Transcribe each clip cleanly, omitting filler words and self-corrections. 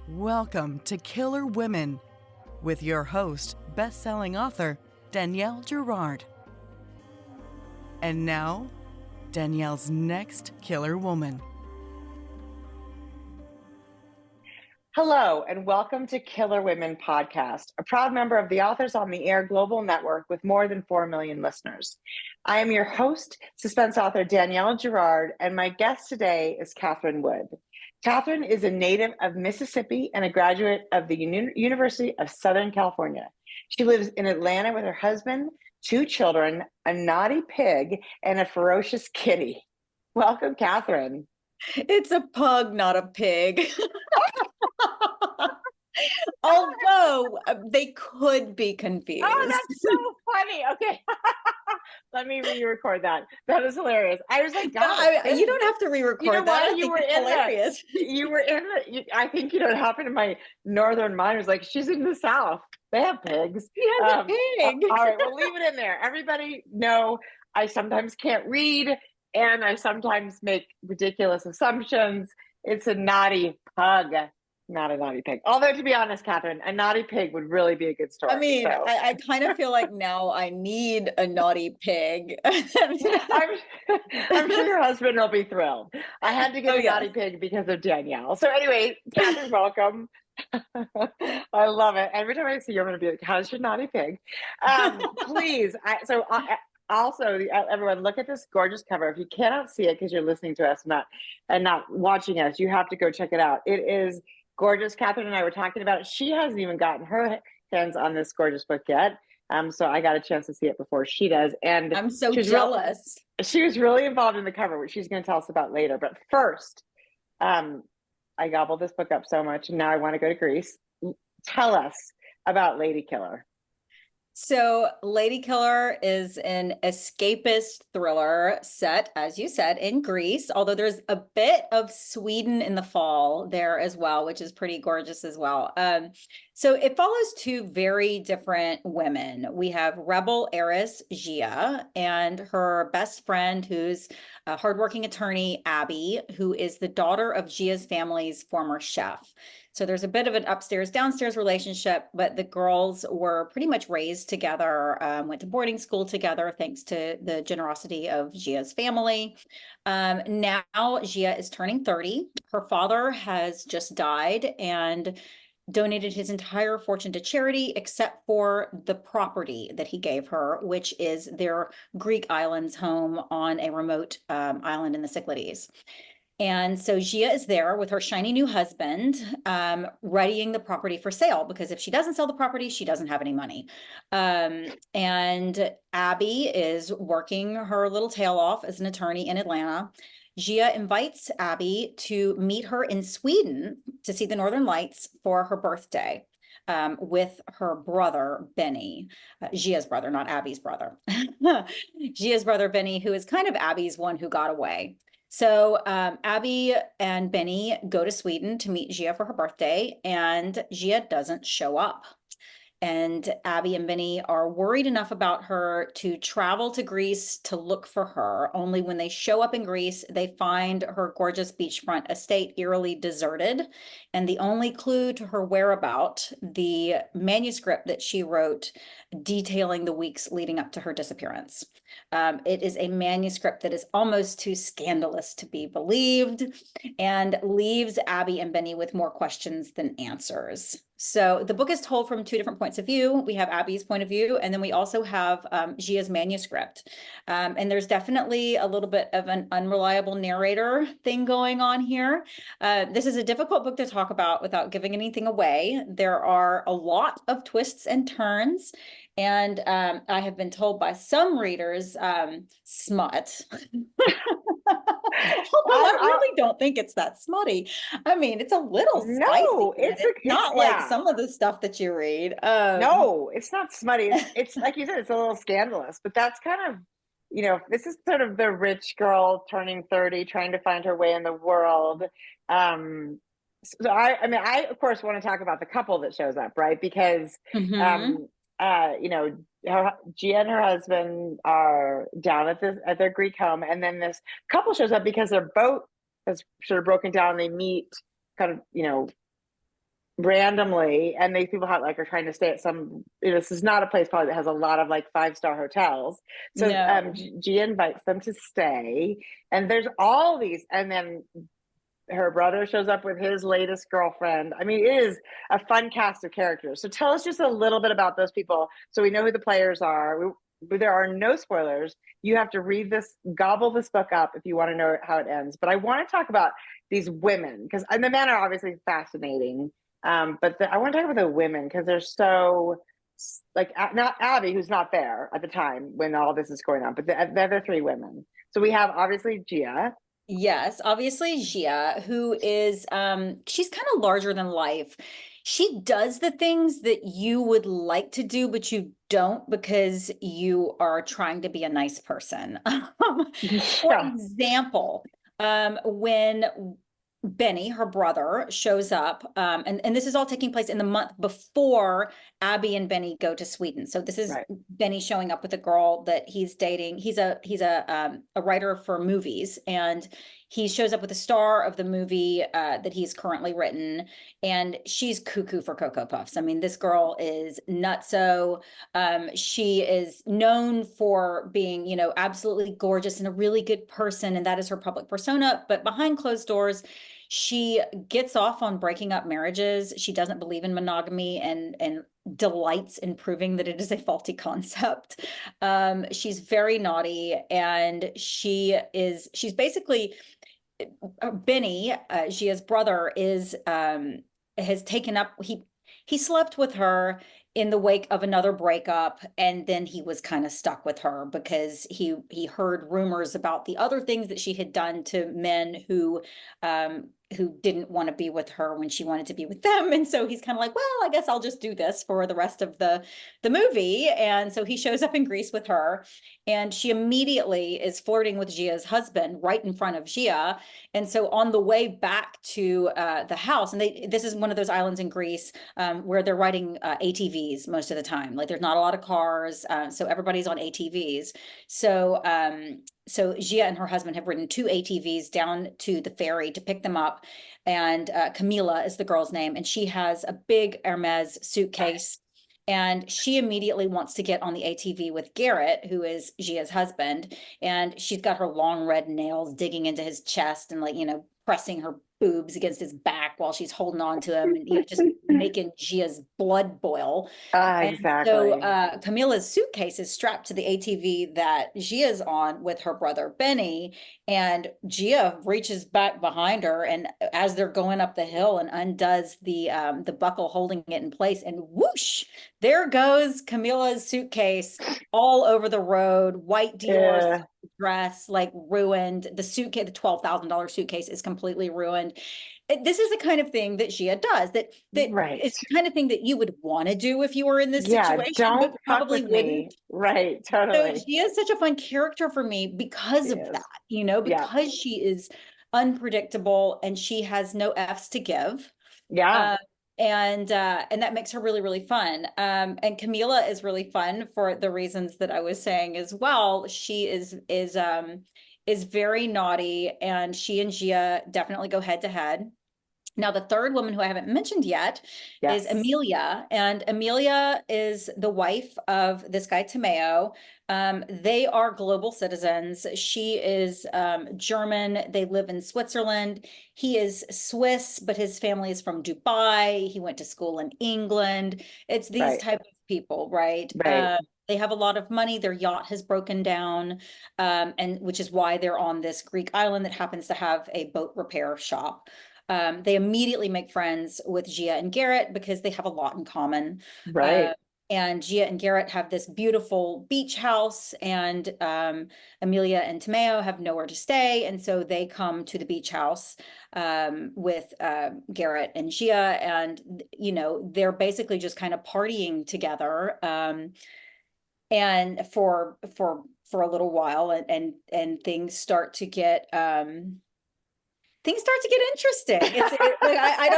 Welcome to Killer Women with your host, best-selling author Danielle Girard. And now, Danielle's next killer woman. Hello, and welcome to Killer Women Podcast, a proud member of the Authors on the Air Global Network with more than 4 million listeners. I am your host, suspense author Danielle Girard, and my guest today is Katherine Wood. Katherine is a native of Mississippi and a graduate of the University of Southern California. She lives in Atlanta with her husband, 2 children, a naughty pig, and a ferocious kitty. Welcome, Katherine. It's a pug, not a pig. Although they could be confused. Oh, that's so funny. Okay. Let me re-record that. That is hilarious. I was like, God, you don't have to re-record you know that. What? You were in hilarious. You were in the, I think, it happened in my northern mind. It was like, she's in the South. They have pigs. She has a pig. All right, we'll leave it in there. Everybody know I sometimes can't read and I sometimes make ridiculous assumptions. It's a naughty pug. Not a naughty pig. Although, to be honest, Katherine, a naughty pig would really be a good story. I mean, so. I kind of feel like now I need a naughty pig. I'm sure your husband will be thrilled. I had to get a naughty pig because of Danielle. So anyway, Katherine, welcome. I love it. Every time I see you, I'm going to be like, how's your naughty pig? Please. Also, everyone, look at this gorgeous cover. If you cannot see it because you're listening to us and not watching us, you have to go check it out. It is gorgeous. Katherine and I were talking about it. She hasn't even gotten her hands on this gorgeous book yet. So I got a chance to see it before she does. And I'm so jealous. She was really involved in the cover, which she's going to tell us about later. But first, I gobbled this book up so much, and now I want to go to Greece. Tell us about Lady Killer. So Lady Killer is an escapist thriller set, as you said, in Greece, although there's a bit of Sweden in the fall there as well, which is pretty gorgeous as well. So it follows 2 very different women. We have rebel heiress Gia and her best friend, who's a hardworking attorney, Abby, who is the daughter of Gia's family's former chef. So there's a bit of an upstairs-downstairs relationship, but the girls were pretty much raised together, went to boarding school together, thanks to the generosity of Gia's family. Now Gia is turning 30. Her father has just died and donated his entire fortune to charity, except for the property that he gave her, which is their Greek islands home on a remote island in the Cyclades. And so Gia is there with her shiny new husband, readying the property for sale, because if she doesn't sell the property, she doesn't have any money. And Abby is working her little tail off as an attorney in Atlanta. Gia invites Abby to meet her in Sweden to see the Northern Lights for her birthday. With her brother, Benny, Gia's brother, not Abby's brother. Gia's brother, Benny, who is kind of Abby's one who got away. So Abby and Benny go to Sweden to meet Gia for her birthday, and Gia doesn't show up. And Abby and Benny are worried enough about her to travel to Greece to look for her. Only when they show up in Greece, they find her gorgeous beachfront estate eerily deserted. And the only clue to her whereabouts, the manuscript that she wrote detailing the weeks leading up to her disappearance. It is a manuscript that is almost too scandalous to be believed and leaves Abby and Benny with more questions than answers. So the book is told from 2 different points of view. We have Abby's point of view, and then we also have Gia's manuscript. And there's definitely a little bit of an unreliable narrator thing going on here. This is a difficult book to talk about without giving anything away. There are a lot of twists and turns. And I have been told by some readers, smut. Although I really don't think it's that smutty. I mean, it's a little spicy. No, it's not like some of the stuff that you read. No, it's not smutty. It's like you said, it's a little scandalous, but that's kind of, this is sort of the rich girl turning 30, trying to find her way in the world. So I of course want to talk about the couple that shows up, right? Because, Gia and her husband are down at their Greek home, and then this couple shows up because their boat has sort of broken down. They meet kind of, randomly, and these people have like are trying to stay at some, this is not a place probably that has a lot of like 5-star hotels. So No. Gia invites them to stay, and there's all these, and then her brother shows up with his latest girlfriend. I mean, it is a fun cast of characters. So tell us just a little bit about those people so we know who the players are. There are no spoilers. You have to read this, gobble this book up if you want to know how it ends. But I want to talk about these women, because the men are obviously fascinating. I want to talk about the women because they're so, like, not Abby, who's not there at the time when all this is going on, but the other three women. So we have obviously Gia. Yes, obviously Gia, who is she's kind of larger than life. She does the things that you would like to do, but you don't because you are trying to be a nice person. For Yeah. example, when Benny, her brother, shows up, and this is all taking place in the month before Abby and Benny go to Sweden. So this is Right. Benny showing up with a girl that he's dating. He's a writer for movies, and he shows up with a star of the movie that he's currently written, and she's cuckoo for Cocoa Puffs. I mean, this girl is nutso. She is known for being, absolutely gorgeous and a really good person, and that is her public persona. But behind closed doors, she gets off on breaking up marriages. She doesn't believe in monogamy and delights in proving that it is a faulty concept. She's very naughty, and she's basically Benny, Gia's brother, is has taken up he slept with her in the wake of another breakup, and then he was kind of stuck with her because he heard rumors about the other things that she had done to men who didn't want to be with her when she wanted to be with them. And so he's kind of like, well, I guess I'll just do this for the rest of the movie. And so he shows up in Greece with her, and she immediately is flirting with Gia's husband right in front of Gia. And so on the way back to the house, and this is one of those islands in Greece where they're riding ATVs most of the time. Like there's not a lot of cars, so everybody's on ATVs. So Gia and her husband have ridden 2 ATVs down to the ferry to pick them up. And Camila is the girl's name, and she has a big Hermes suitcase. And she immediately wants to get on the ATV with Garrett, who is Gia's husband. And she's got her long red nails digging into his chest and, like, pressing her boobs against his back while she's holding on to him, and just making Gia's blood boil. Exactly. So Camila's suitcase is strapped to the ATV that Gia's on with her brother Benny, and Gia reaches back behind her, and as they're going up the hill, and undoes the buckle holding it in place, and whoosh, there goes Camila's suitcase all over the road. White Dior dress, like, ruined. The suitcase, the $12,000 suitcase, is completely ruined. This is the kind of thing that Gia does. That Right. it's the kind of thing that you would want to do if you were in this situation, don't but fuck probably with me. wouldn't. Right. So Totally. she is such a fun character for me because She of is. that, Yeah. because she is unpredictable and she has no F's to give. Yeah. And that makes her really, really fun. And Camila is really fun for the reasons that I was saying as well. She is very naughty, and she and Gia definitely go head to head. Now, the third woman who I haven't mentioned yet is Yes. Amelia, and Amelia is the wife of this guy, Tomeo. They are global citizens. She is German. They live in Switzerland. He is Swiss, but his family is from Dubai. He went to school in England. It's these Right. type of people, right? Right. They have a lot of money. Their yacht has broken down, and which is why they're on this Greek island that happens to have a boat repair shop. They immediately make friends with Gia and Garrett because they have a lot in common. Right. And Gia and Garrett have this beautiful beach house, and Amelia and Tomeo have nowhere to stay. And so they come to the beach house with Garrett and Gia, and, they're basically just kind of partying together. And for a little while, and things start to get interesting. I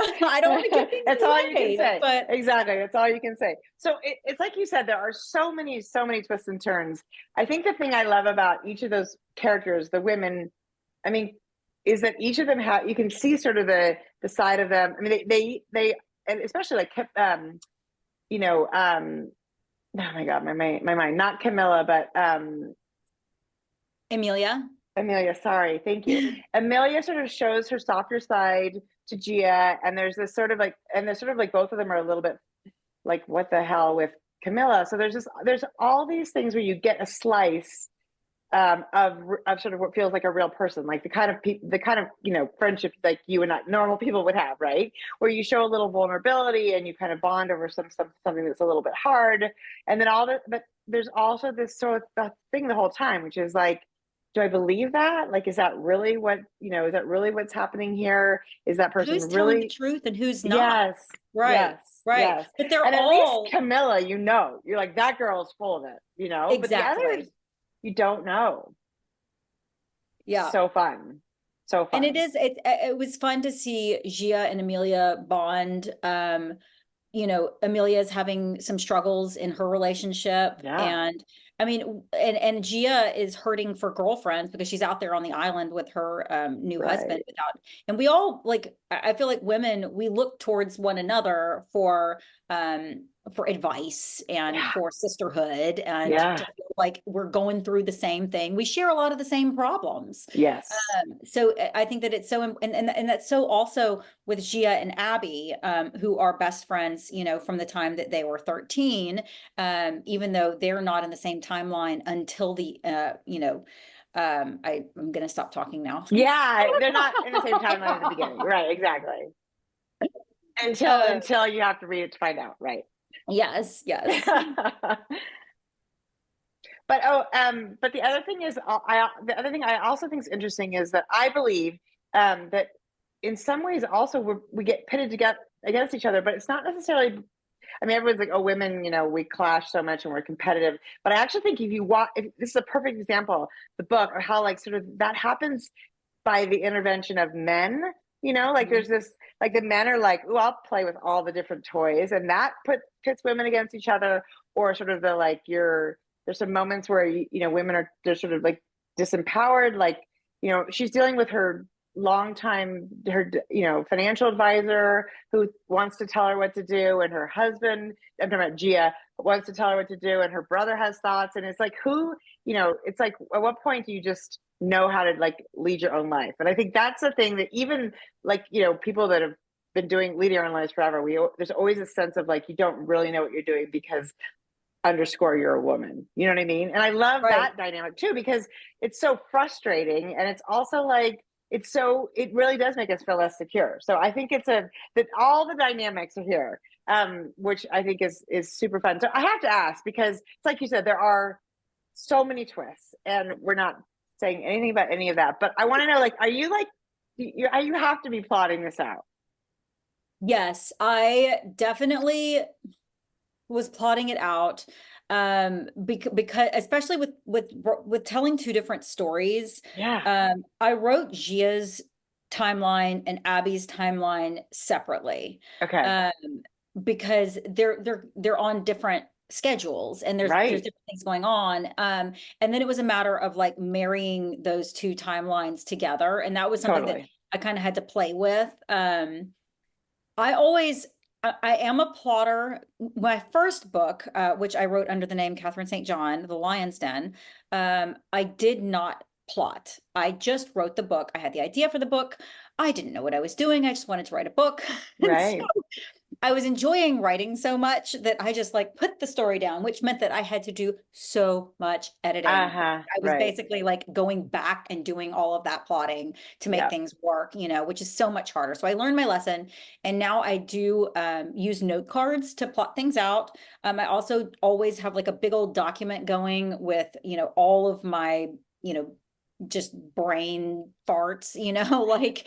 don't want to give things That's all away, you can say. but Exactly. That's all you can say. So it's like you said, there are so many twists and turns. I think the thing I love about each of those characters, the women, is that each of them you can see sort of the side of them. I mean, they and especially like, you know, oh my God, my mind, not Camilla, but Emilia. Amelia, sorry, thank you. Amelia sort of shows her softer side to Gia, and there's this sort of like, and there's sort of like both of them are a little bit like, what the hell with Camilla? So there's all these things where you get a slice of sort of what feels like a real person, like the kind of you know, friendship like you and I, normal people would have, right? Where you show a little vulnerability and you kind of bond over something that's a little bit hard, and then but there's also this sort of thing the whole time, which is like, do I believe that? Like, is that really what, you know, is that really what's happening here? Is that person Who's really telling the truth and who's not? Yes, Right. yes, Right. yes. But they're And at all least Camilla, you know, you're like, that girl's full of it, you know. But the exactly. others, you don't know. Yeah. So fun. So fun. And it was fun to see Gia and Amelia bond. You know, Amelia's having some struggles in her relationship. Yeah. And I mean, and Gia is hurting for girlfriends because she's out there on the island with her new husband and we all like, I feel like women, we look towards one another for advice and for sisterhood and to feel like we're going through the same thing. We share a lot of the same problems. Yes. So I think that it's so, and that's so also with Gia and Abby, who are best friends, you know, from the time that they were 13, even though they're not in the same timeline until the, you know, I'm going to stop talking now. Yeah, they're not in the same timeline at the beginning. Right, exactly. Until you have to read it to find out, right? Yes, yes. But the other thing is, the other thing I also think is interesting is that I believe that in some ways also we get pitted together against each other, but it's not necessarily. I mean, everyone's like, oh, women, you know, we clash so much and we're competitive. But I actually think if you watch, this is a perfect example, the book, or how like sort of that happens by the intervention of men. You know, like there's this, like the men are like, oh, I'll play with all the different toys, and that pits women against each other, or sort of the like there's some moments where you know, women are, they're sort of like disempowered, like, you know, she's dealing with her you know, financial advisor who wants to tell her what to do, and her husband, I'm talking about Gia, wants to tell her what to do, and her brother has thoughts, and it's like, who, you know, it's like, at what point do you just know how to like lead your own life? And I think that's the thing that even like, you know, people that have been leading our own lives forever, there's always a sense of like, you don't really know what you're doing because underscore you're a woman, you know what I mean? And I love that dynamic too, because it's so frustrating, and it's also like, it really does make us feel less secure. So I think that all the dynamics are here, which I think is super fun. So I have to ask, because it's like you said, there are so many twists, and we're not saying anything about any of that, but I want to know, like, are you have to be plotting this out? Yes, I definitely was plotting it out, because especially with telling two different stories. I wrote Gia's timeline and Abby's timeline separately, because they're on different schedules, and there's different things going on, and then it was a matter of like marrying those two timelines together, and that was something that I kind of had to play with. I am a plotter. My first book, which I wrote under the name Catherine St. John, The Lion's Den, I did not plot. I just wrote the book. I had the idea for the book. I didn't know what I was doing. I just wanted to write a book. Right. So I was enjoying writing so much that I just like put the story down, which meant that I had to do so much editing. I was basically like going back and doing all of that plotting to make things work, you know, which is so much harder. So I learned my lesson, and now I do use note cards to plot things out. I also always have like a big old document going with, you know, all of my, you know, just brain farts, you know, like,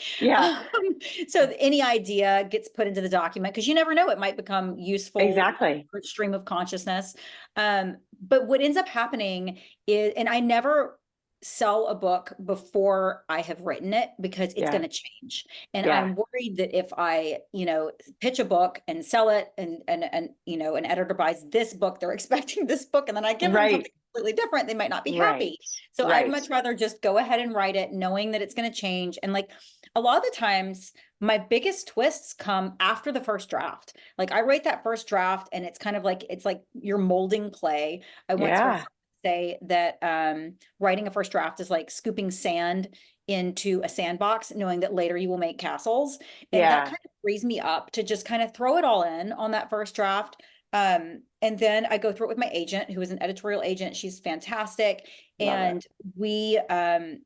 so any idea gets put into the document, because you never know, it might become useful for stream of consciousness. But what ends up happening is, and I never sell a book before I have written it, because it's going to change. And I'm worried that if I, you know, pitch a book and sell it, and you know, an editor buys this book, they're expecting this book, and then I give them something completely different. They might not be Right. happy. So I'd Right. much rather just go ahead and write it knowing that it's going to change. And like a lot of the times, my biggest twists come after the first draft. Like I write that first draft and it's kind of like, it's like you're molding clay. I once heard Yeah. someone say that writing a first draft is like scooping sand into a sandbox, knowing that later you will make castles. And that Yeah. kind of frees me up to just kind of throw it all in on that first draft. And then I go through it with my agent, who is an editorial agent. She's fantastic. Love it.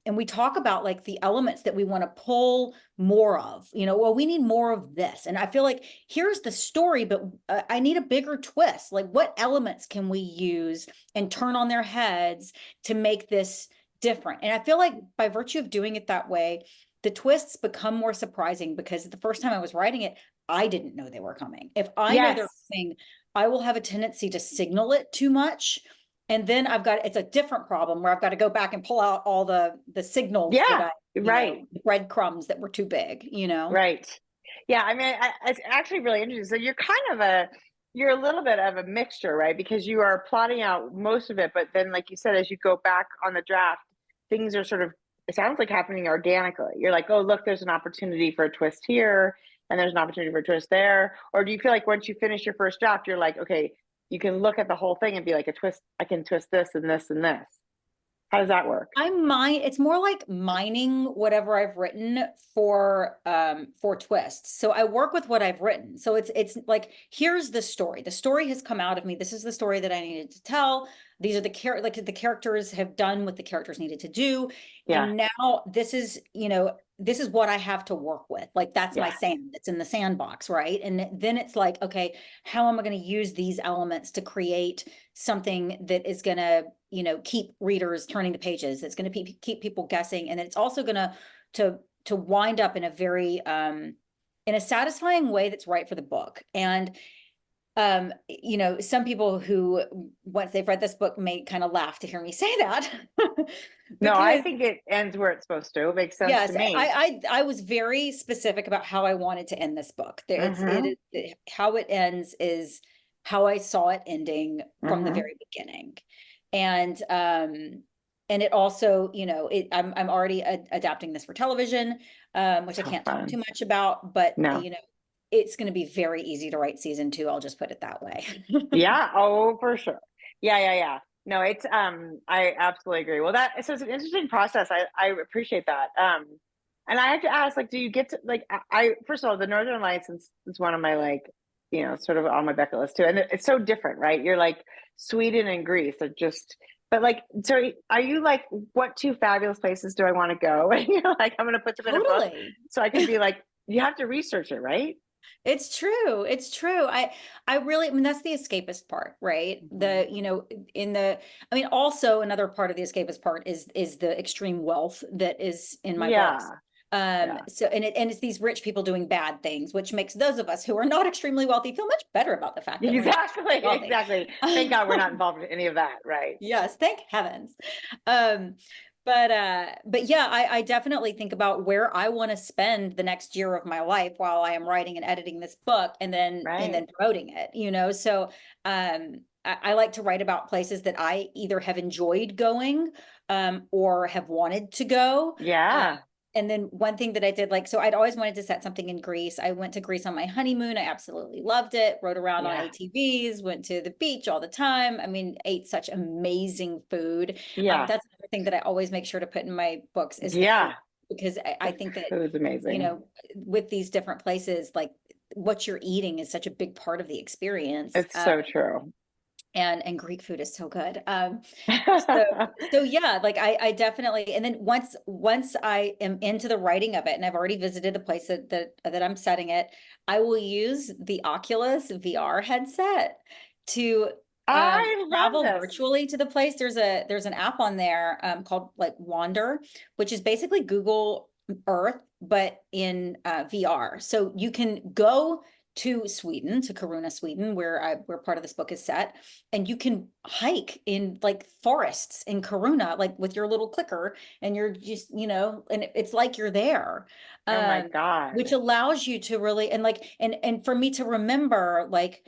And we talk about like the elements that we want to pull more of, you know, well, we need more of this. And I feel like here's the story, but I need a bigger twist. Like what elements can we use and turn on their heads to make this different? And I feel like by virtue of doing it that way, the twists become more surprising because the first time I was writing it, I didn't know they were coming. If I know they're coming, I will have a tendency to signal it too much. And then it's a different problem where I've got to go back and pull out all the signals that right. the breadcrumbs that were too big, you know? Right. Yeah. I mean, it's actually really interesting. So you're a little bit of a mixture, right? Because you are plotting out most of it, but then like you said, as you go back on the draft, things are sort of, it sounds like happening organically. You're like, oh, look, there's an opportunity for a twist here, and there's an opportunity for a twist there. Or do you feel like once you finish your first draft, you're like, okay, you can look at the whole thing and be like, I can twist this and this and this. How does that work? It's more like mining whatever I've written for twists. So I work with what I've written. So it's like, here's the story. The story has come out of me. This is the story that I needed to tell. These are the characters have done what the characters needed to do. Yeah. And now this is what I have to work with. Like that's my sand that's in the sandbox, right? And then it's like, okay, how am I going to use these elements to create something that is going to, keep readers turning the pages. It's going to keep people guessing. And it's also going to wind up in a very, in a satisfying way that's right for the book. And, some people who, once they've read this book, may kind of laugh to hear me say that. No, I think it ends where it's supposed to. It makes sense to me. I was very specific about how I wanted to end this book. How it ends is how I saw it ending from the very beginning. And it also, I'm already adapting this for television, which I can't talk too much about, but it's going to be very easy to write season 2. I'll just put it that way. Yeah. Oh, for sure. Yeah. No, it's, I absolutely agree. Well, so it's an interesting process. I appreciate that. And I have to ask, like, do you get to, like, first of all, the Northern Lights is one of my, like, sort of on my bucket list too. And it's so different, right? You're like Sweden and Greece are just, but like, so are you like, what 2 fabulous places do I want to go? And you're like, I'm going to put them in a book. So I can be like, you have to research it, right? It's true. It's true. I really, I mean, that's the escapist part, right? Also another part of the escapist part is the extreme wealth that is in my books. So, and it's these rich people doing bad things, which makes those of us who are not extremely wealthy feel much better about the fact that exactly. Thank God we're not involved in any of that, right? Yes, thank heavens. But yeah, I definitely think about where I want to spend the next year of my life while I am writing and editing this book and then promoting it, so I like to write about places that I either have enjoyed going or have wanted to go. And then one thing that I did, so I'd always wanted to set something in Greece. I went to Greece on my honeymoon. I absolutely loved it. Rode around on ATVs, went to the beach all the time. I mean, ate such amazing food. That's another thing that I always make sure to put in my books is the food, because I think that, it was amazing. With these different places, like what you're eating is such a big part of the experience. It's so true. And Greek food is so good. So yeah, like I definitely, and then once I am into the writing of it and I've already visited the place that I'm setting it, I will use the Oculus VR headset to travel virtually to the place. There's an app on there called like Wander, which is basically Google Earth, but in VR. So you can go to Sweden, to Kiruna, Sweden, where part of this book is set, and you can hike in like forests in Kiruna, like with your little clicker, and you're just, and it's like you're there. Oh my God. Which allows you to really, and for me to remember, like,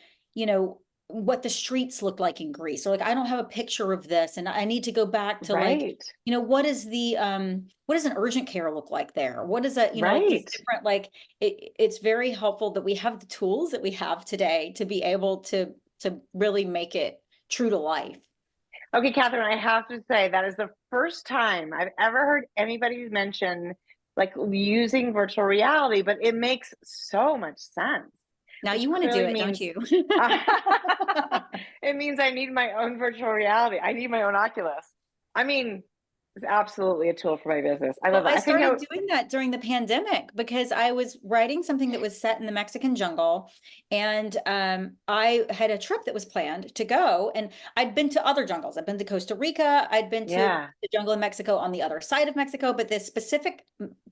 what the streets look like in Greece, or like I don't have a picture of this, and I need to go back to like, Right. what is the what does an urgent care look like there? What is that, like these Right. different, like it's very helpful that we have the tools that we have today to be able to really make it true to life. Okay, Catherine, I have to say that is the first time I've ever heard anybody mention like using virtual reality, but it makes so much sense, Now which you want to do clearly it, don't means you? it means I need my own virtual reality. I need my own Oculus. I mean, it's absolutely a tool for my business. I love Well, that. I I think started doing that during the pandemic because I was writing something that was set in the Mexican jungle, and I had a trip that was planned to go, and I'd been to other jungles. I'd been to Costa Rica, I'd been to yeah, the jungle in Mexico on the other side of Mexico, but this specific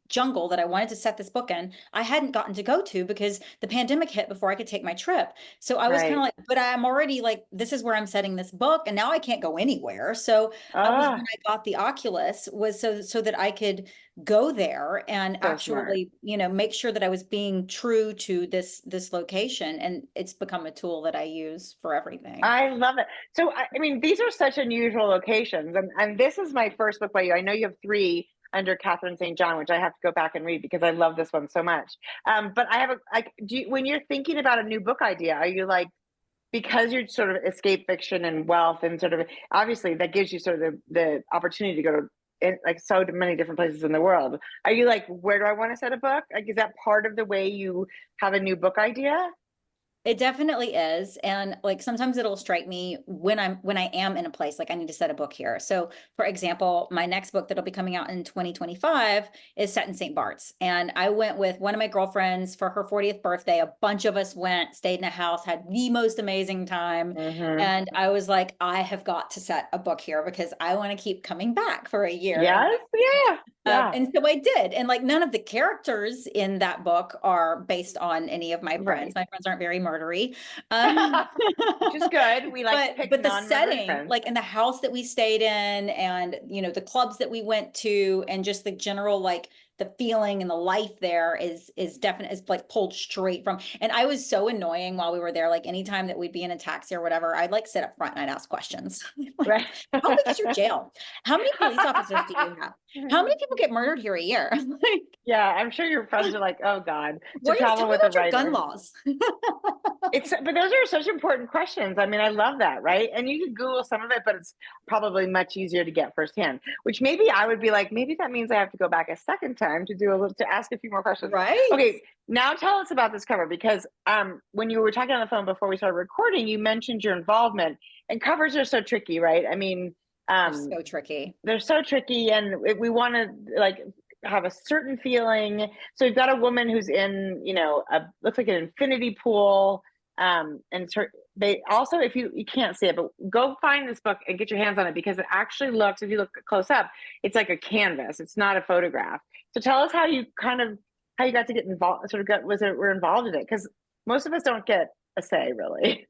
jungle that I wanted to set this book in, I hadn't gotten to go to because the pandemic hit before I could take my trip. So I was kind of right. like, but I'm already like, this is where I'm setting this book, and now I can't go anywhere. So I was when Ah, I got the Oculus was so that I could go there and so smart. actually, make sure that I was being true to this location. And it's become a tool that I use for everything. I love it. So, I mean, these are such unusual locations. And this is my first book by you. I know you have three under Catherine St. John, which I have to go back and read because I love this one so much. But I have when you're thinking about a new book idea, are you like, because you're sort of escape fiction and wealth and sort of, obviously that gives you sort of the opportunity to go to like so many different places in the world. Are you like, where do I want to set a book? Like, is that part of the way you have a new book idea? It definitely is. And like sometimes it'll strike me when I am in a place like I need to set a book here. So for example, my next book that'll be coming out in 2025 is set in St. Bart's. And I went with one of my girlfriends for her 40th birthday. A bunch of us went, stayed in a house, had the most amazing time. Mm-hmm. And I was like, I have got to set a book here because I want to keep coming back for a year. Yes. Yeah. Yeah. And so I did. And like none of the characters in that book are based on any of my friends. Right. My friends aren't very murdery. Um, Which is good. We like to pick but the non-murdery setting, friends. like in the house that we stayed in and the clubs that we went to and just the general like the feeling and the life there is definite, is like pulled straight from. And I was so annoying while we were there. Like anytime that we'd be in a taxi or whatever, I'd like sit up front and I'd ask questions. Like, Right. how big is your jail? How many police officers do you have? How many people get murdered here a year? Like, Yeah, I'm sure your friends are like, oh God, to what are you, travel tell me with a about your gun writer. laws? But those are such important questions. I mean, I love that, right? And you can Google some of it, but it's probably much easier to get firsthand, which maybe I would be like, maybe that means I have to go back a second time to do a little, to ask a few more questions. Right? Okay, now tell us about this cover because when you were talking on the phone before we started recording, you mentioned your involvement, and covers are so tricky, right? I mean, They're so tricky. they're so tricky, and we want to like have a certain feeling. So we've got a woman who's in, a looks like an infinity pool. And they also, if you can't see it, but go find this book and get your hands on it because it actually looks, if you look close up, it's like a canvas. It's not a photograph. So tell us how you got to get involved, were involved in it, because most of us don't get a say, really.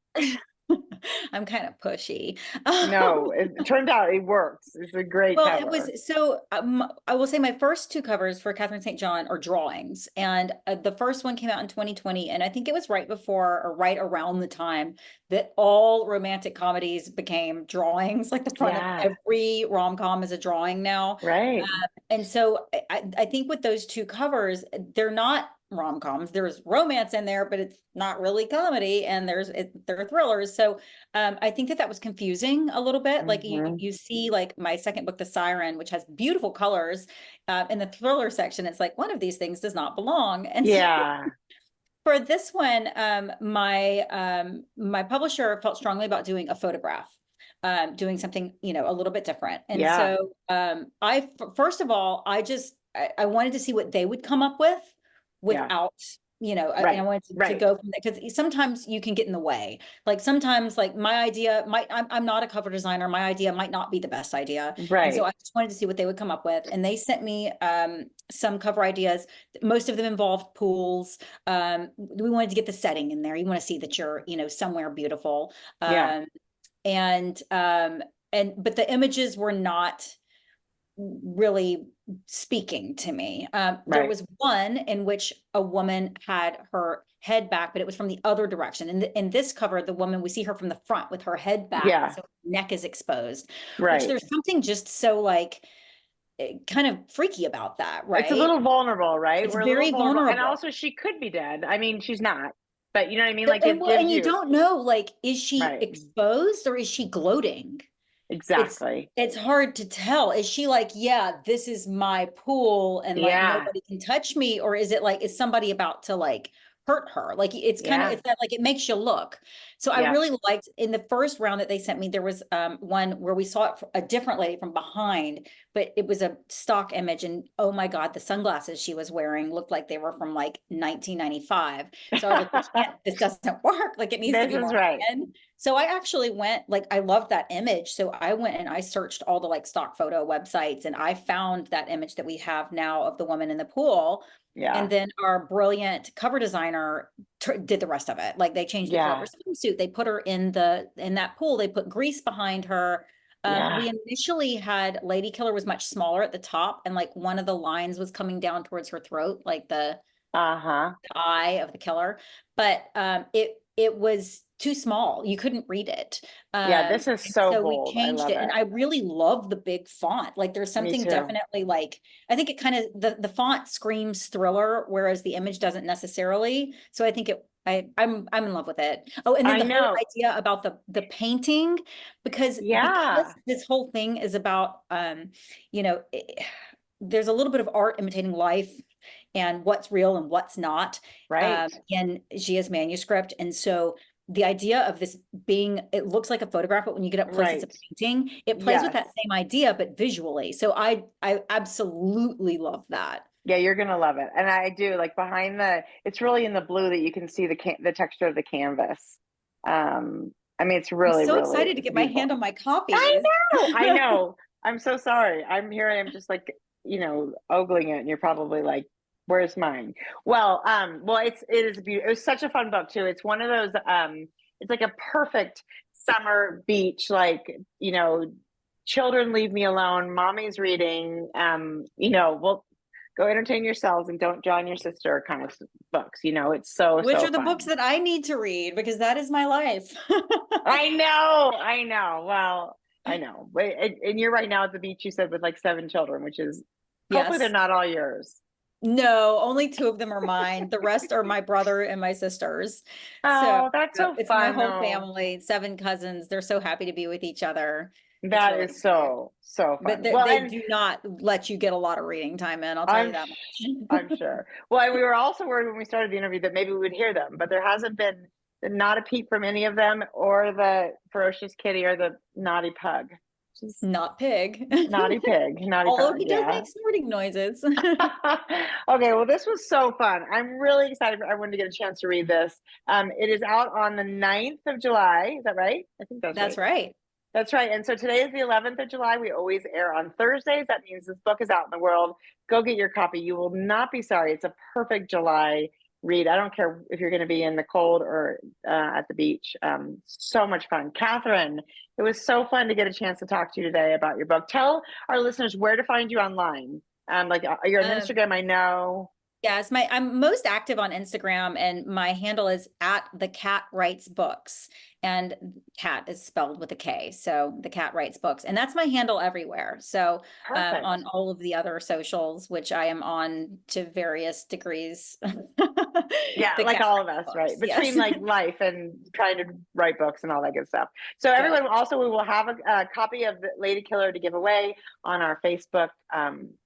I'm kind of pushy. No, it turns out it works. It's a great Well, cover. it was so I will say my first two covers for Catherine St. John are drawings. And the first one came out in 2020. And I think it was right before or right around the time that all romantic comedies became drawings. Like the front of Yeah, every rom-com is a drawing now. right. And so I think with those two covers, they're not rom-coms. There's romance in there, but it's not really comedy, and they're thrillers. So I think that was confusing a little bit. Like Mm-hmm. you see, like my second book, The Siren, which has beautiful colors, in the thriller section, it's like one of these things does not belong. And so Yeah, for this one, my publisher felt strongly about doing a photograph. Doing something, a little bit different. And yeah, so first of all, I wanted to see what they would come up with yeah. without, and I Right, wanted to right, go from there because sometimes you can get in the way. Like sometimes like my idea I'm not a cover designer. My idea might not be the best idea. And so right. I just wanted to see what they would come up with. And they sent me some cover ideas. Most of them involved pools. We wanted to get the setting in there. You want to see that you're, somewhere beautiful. Yeah, And but the images were not really speaking to me. There right. was one in which a woman had her head back, but it was from the other direction. And in this cover, the woman, we see her from the front with her head back, Yeah. so neck is exposed, Right. which there's something just so like kind of freaky about that, right? It's a little vulnerable, right? It's We're very a little vulnerable. And vulnerable. also she could be dead. I mean, she's not, but you know what I mean? Like And you don't know, like, is she Right. exposed or is she gloating? Exactly. It's hard to tell. Is she like, yeah, this is my pool and like Yeah. nobody can touch me? Or is it like, is somebody about to like hurt her? Like it's kind of, Yeah. it's that like it makes you look. So I Yeah. really liked in the first round that they sent me, there was one where we saw it a different lady from behind, but it was a stock image. And oh my God, the sunglasses she was wearing looked like they were from like 1995. So I was like, this doesn't work. Like it needs to This be is more right. high-end. So I actually went, like, I loved that image. So I went and I searched all the like stock photo websites and I found that image that we have now of the woman in the pool. Yeah. And then our brilliant cover designer did the rest of it. Like they changed the color of her swimsuit. They put her in that pool. They put grease behind her. We initially had Lady Killer was much smaller at the top, and like one of the lines was coming down towards her throat, like the eye of the killer. But it was too small. You couldn't read it. This is so bold. We changed it. And I really love the big font. Like there's something definitely like, I think it kind of, the font screams thriller, whereas the image doesn't necessarily. So I think I'm in love with it. Oh, and then the whole idea about the painting, because this whole thing is about, there's a little bit of art imitating life and what's real and what's not, in Gia's manuscript. And so the idea of this being, it looks like a photograph, but when you get up close, it's a painting. It plays with that same idea, but visually. So I absolutely love that. Yeah, you're gonna love it, and I do. Like behind it's really in the blue that you can see the texture of the canvas. I mean, it's really, I'm so really excited to get my hand on my copy. I know. I'm so sorry. I'm here. I'm just like, ogling it, and you're probably like, "Where's mine?" Well, it is beautiful. It was such a fun book too. It's one of those. It's like a perfect summer beach, like children leave me alone. Mommy's reading. Well, go entertain yourselves and don't join your sister kind of books. It's which so are the fun. books that I need to read because that is my life. I know. Well, I know. And you're right now at the beach, you said, with like 7 children, which is hopefully they're not all yours. No, only 2 of them are mine. The rest are my brother and my sisters. Oh, that's so it's fun. my whole family, 7 cousins. They're so happy to be with each other. That is so fun. But they do not let you get a lot of reading time in, I'll tell you that much. I'm sure. Well, and we were also worried when we started the interview that maybe we would hear them, but there hasn't been not a peep from any of them, or the ferocious kitty, or the naughty pug. Not pig. Naughty pig. Although he does make snorting noises. Okay, well, this was so fun. I'm really excited for everyone to get a chance to read this. It is out on the 9th of July. Is that right? I think that's right. That's right. And so today is the 11th of July. We always air on Thursdays. That means this book is out in the world. Go get your copy. You will not be sorry. It's a perfect July read. I don't care if you're going to be in the cold or at the beach. So much fun. Katherine, it was so fun to get a chance to talk to you today about your book. Tell our listeners where to find you online. You're on Instagram, I know. Yes, I'm most active on Instagram, and my handle is at The Cat Writes Books, and cat is spelled with a K. So The Cat Writes Books, and that's my handle everywhere. So on all of the other socials, which I am on to various degrees. Yeah, like all of us, books, right? Between like life and trying to write books and all that good stuff. So everyone, also, we will have a copy of the Lady Killer to give away on our Facebook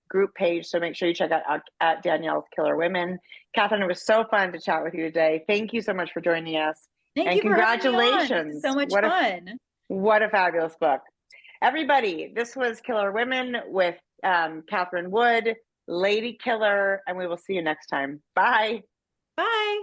group page, so make sure you check out at Danielle's Killer Women. Katherine, it was so fun to chat with you today. Thank you so much for joining us. Thank you. Congratulations. So much fun. What a fabulous book. Everybody, this was Killer Women with Katherine Wood, Lady Killer, and we will see you next time. Bye. Bye.